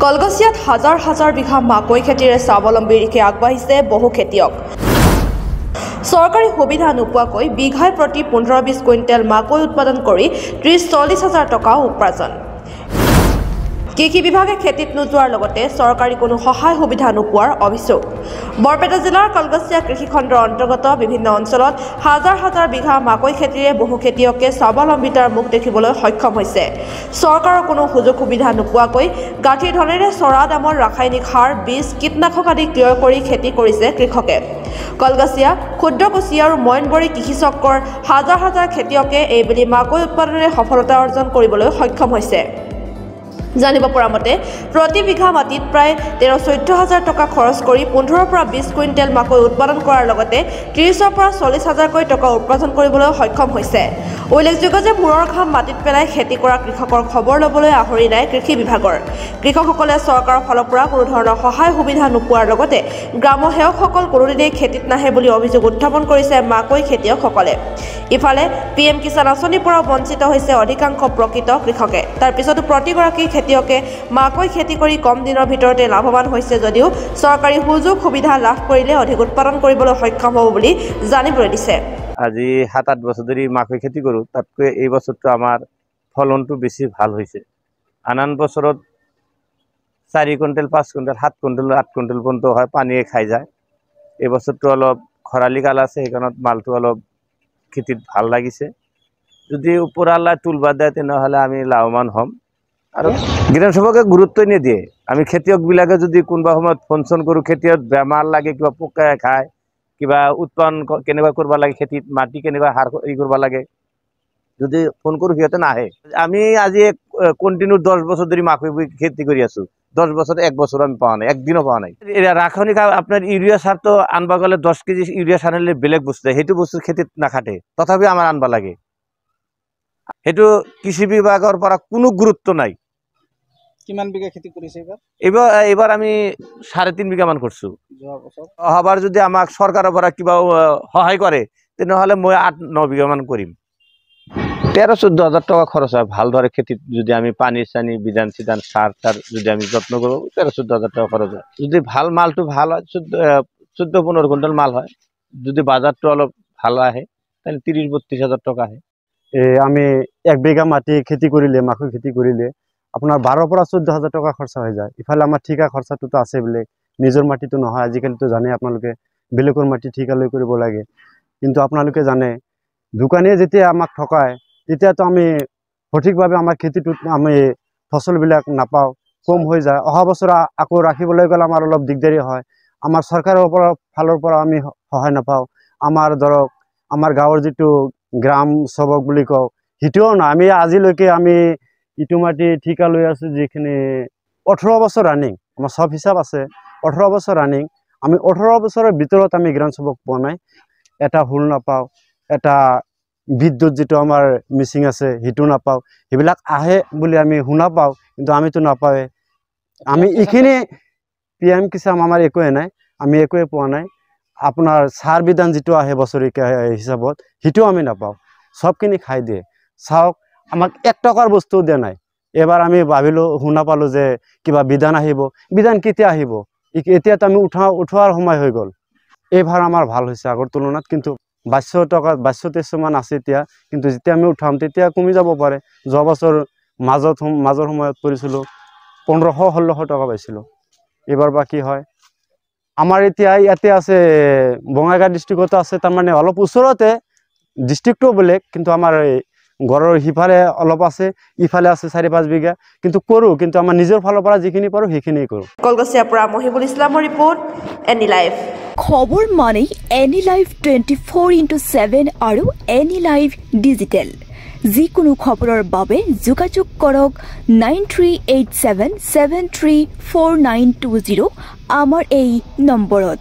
কলগছিয়াত হাজাৰ হাজাৰ বিঘা মাকৈ খেতিৰে স্বাৱলম্বী ৰিখে আগবাঢ়িছে বহু খেতিয়ক। চৰকাৰী সুবিধা নোপোৱাকৈ বিঘাই প্ৰতি 15-20 কুইণ্টেল মাকৈ উৎপাদন কৰি 30-40 হাজাৰ টকা উপাৰ্জন। কৃষি বিভাগে খেতিত নোযোৱাৰ লগতে চৰকাৰী কোনো সহায় সুবিধা নোপোৱাৰ অভিযোগ। বৰপেটা জিলাৰ কলগছিয়া কৃষিখণ্ডৰ অন্তৰ্গত বিভিন্ন অঞ্চলত হাজাৰ হাজাৰ বিঘা মাকৈ খেতিৰে বহু খেতিয়কে স্বাৱলম্বিতাৰ মুখ দেখিবলৈ সক্ষম হৈছে। চৰকাৰৰ কোনো সুযোগ সুবিধা নোপোৱাকৈ গাঁঠিৰ ধনেৰে চৰা দামৰ ৰাসায়নিক সাৰ, বীজ, কীটনাশক আদি ক্ৰয় কৰি খেতি কৰিছে কৃষকে। কলগছিয়া, ক্ষুদ্ৰকুচি আৰু মইনবৰী কৃষি চক্ৰৰ হাজাৰ হাজাৰ খেতিয়কে এইবেলি মাকৈ উৎপাদনেৰে সফলতা অৰ্জন কৰিবলৈ সক্ষম হৈছে। জানিব পৰা মতে প্ৰতি বিঘা মাটিত প্ৰায় 13-14 হাজাৰ টকা খৰচ কৰি 15-20 কুইণ্টেল মাকৈ উৎপাদন কৰাৰ লগতে 30-40 হাজাৰকৈ টকা উপাৰ্জন কৰিবলৈ সক্ষম হৈছে। উল্লেখযোগ্য যে মূৰৰ ঘাম মাটিত পেলাই খেতি কৰা কৃষকৰ খবৰ ল'বলৈ আহৰি নাই কৃষি বিভাগৰ। কৃষকসকলে চৰকাৰৰ ফালৰ পৰা কোনো ধৰণৰ সহায় সুবিধা নোপোৱাৰ লগতে গ্ৰাম্য সেৱকসকল কোনোদিনেই খেতিত নাহে বুলি অভিযোগ উত্থাপন কৰিছে মাকৈ খেতিয়কসকলে। ইফালে PM কিষাণ আঁচনিৰ পৰাও বঞ্চিত হৈছে অধিকাংশ প্ৰকৃত কৃষকে। তাৰ পিছতো প্ৰতিগৰাকী খেতিয়কে মাকৈ খেতি কৰি কম দিনৰ ভিতৰতে লাভৱান হৈছে যদিও চৰকাৰী সুযোগ সুবিধা লাভ কৰিলে অধিক উৎপাদন কৰিবলৈ সক্ষম হ'ব বুলি জানিবলৈ দিছে। আজি 7-8 বছৰ ধৰি মাকৈ খেতি কৰোঁ, তাতকৈ এই বছৰটো আমাৰ ফলনটো বেছি ভাল হৈছে। আন বছৰত 4 কুইণ্টেল, 5 কুইণ্টেল, 7 কুইণ্টেল, 8 কুইণ্টেল পৰ্যন্ত হয়, পানীয়ে খাই যায়। এই বছৰটো অলপ খৰালি কাল আছে, সেইকাৰণত মালটো অলপ খেতিত ভাল লাগিছে। যদি ওপৰৱালাই তুলবা দিয়ে তেনেহ'লে আমি লাভৱান হ'ম। আৰু গ্ৰাম সেৱকে গুৰুত্ব নিদিয়ে। আমি খেতিয়কবিলাকে যদি কোনোবা সময়ত ফোন কৰোঁ, খেতিয়ক বেমাৰ লাগে, কিবা পোকে খায়, কিবা উৎপাদন কেনেকুৱা কৰিব লাগে, খেতিত মাটি কেনেকুৱা সাৰ কৰিব লাগে, যদি ফোন কৰোঁ সিহঁতে নাহে। আমি আজি কণ্টিনিউ 10 বছৰ ধৰি মাকৈ খেতি কৰি আছোঁ। 10 বছৰ 1 বছৰ আমি পোৱা নাই, একদিনো পোৱা নাই। ৰাসায়নিক আপোনাৰ ইউৰিয়া সাৰটো আনবা গ'লে 10 কেজি ইউৰিয়া সাৰ আনিলে বেলেগ বস্তু, সেইটো বস্তু খেতিত নাখাটে, তথাপি আমাৰ আনবা লাগে। সেইটো কৃষি বিভাগৰ পৰা কোনো গুৰুত্ব নাই। কিমান বিঘা খেতি কৰিছে এইবাৰ? এইবাৰ আমি 3.5 বিঘামান কৰিছোঁ। অহাবাৰ যদি আমাক চৰকাৰৰ পৰা কিবা সহায় কৰে তেনেহ'লে মই 8-9 বিঘামান কৰিম। 13-14 হাজাৰ টকা খৰচ হয় ভালদৰে খেতিত। যদি আমি পানী চানী, বিধান চিধান, সাৰ যদি আমি যত্ন কৰোঁ 13-14 হাজাৰ টকা খৰচ হয়। যদি ভাল মালটো ভাল হয় 14-15 কুইণ্টেল মাল হয়। যদি বাজাৰটো অলপ ভাল আহে তাহলে 30-32 হাজাৰ টকা আহে। আমি 1 বিঘা মাটি খেতি কৰিলে, মাকৈ খেতি কৰিলে আপোনাৰ 12-14 হাজাৰ টকা খৰচা হৈ যায়। ইফালে আমাৰ ঠিকা খৰচাটোতো আছে বেলেগ, নিজৰ মাটিটো নহয়। আজিকালিতো জানে আপোনালোকে বেলেগৰ মাটি ঠিকা লৈ কৰিব লাগে। কিন্তু আপোনালোকে জানে দোকানীয়ে যেতিয়া আমাক ঠকায় তেতিয়াতো আমি সঠিকভাৱে আমাৰ খেতিটোত আমি ফচলবিলাক নাপাওঁ, কম হৈ যায়। অহা বছৰ আকৌ ৰাখিবলৈ গ'লে আমাৰ অলপ দিগদাৰী হয়। আমাৰ চৰকাৰৰ ফালৰ পৰা আমি সহায় নাপাওঁ। আমাৰ ধৰক আমাৰ গাঁৱৰ যিটো গ্ৰাম সেৱক বুলি কওঁ সেইটোও নাই। আমি আজিলৈকে আমি ইটো মাটি ঠিকা লৈ আছোঁ, যিখিনি 18 বছৰ ৰানিং, আমাৰ চব হিচাপ আছে 18 বছৰ ৰানিং। আমি 18 বছৰৰ ভিতৰত আমি গ্ৰাম সেৱক পোৱা নাই। এটা হুল নাপাওঁ, এটা বিদ্যুৎ যিটো আমাৰ মিচিং আছে সেইটো নাপাওঁ। সেইবিলাক আহে বুলি আমি শুনা পাওঁ, কিন্তু আমিতো নাপাওঁৱে। আমি এইখিনি PM কিষাণ আমাৰ একোৱে নাই, আমি একোৱে পোৱা নাই। আপোনাৰ সাৰ বিধান যিটো আহে বছৰেকীয়া হিচাপত সেইটোও আমি নাপাওঁ, চবখিনি খাই দিয়ে। চাওক আমাক 1 টকাৰ বস্তুও দিয়া নাই। এবাৰ আমি ভাবিলোঁ, শুনা পালোঁ যে কিবা বিধান আহিব। বিধান কেতিয়া আহিব? এতিয়াতো আমি উঠোৱাৰ সময় হৈ গ'ল। এইবাৰ আমাৰ ভাল হৈছে আগৰ তুলনাত, কিন্তু 2200 টকা 2200-2300 মান আছে এতিয়া। কিন্তু যেতিয়া আমি উঠাম তেতিয়া কমি যাব পাৰে। যোৱা বছৰ মাজৰ সময়ত পৰিছিলোঁ 1500-1600 টকা পাইছিলোঁ। এইবাৰ বা কি হয়। আমাৰ এতিয়া ইয়াতে আছে বঙাইগাঁও ডিষ্ট্ৰিক্টতো আছে, তাৰমানে অলপ ওচৰতে, ডিষ্ট্ৰিক্টটো বেলেগ, কিন্তু আমাৰ ঘৰৰ সিফালে অলপ আছে, ইফালে আছে 4-5 বিঘা। কিন্তু কৰোঁ, কিন্তু আমাৰ নিজৰ ফালৰ পৰা যিখিনি পাৰোঁ সেইখিনি কৰোঁ। কলগছিয়াৰ পৰা মহিবুল ইছলামৰ ৰিপৰ্ট, এনি লাইভ। খবৰ মানে এনি লাইভ 24/7 আৰু এনি লাইভ ডিজিটেল। যিকোনো খবৰৰ বাবে যোগাযোগ কৰক 9387734920 আমাৰ এই নম্বৰত।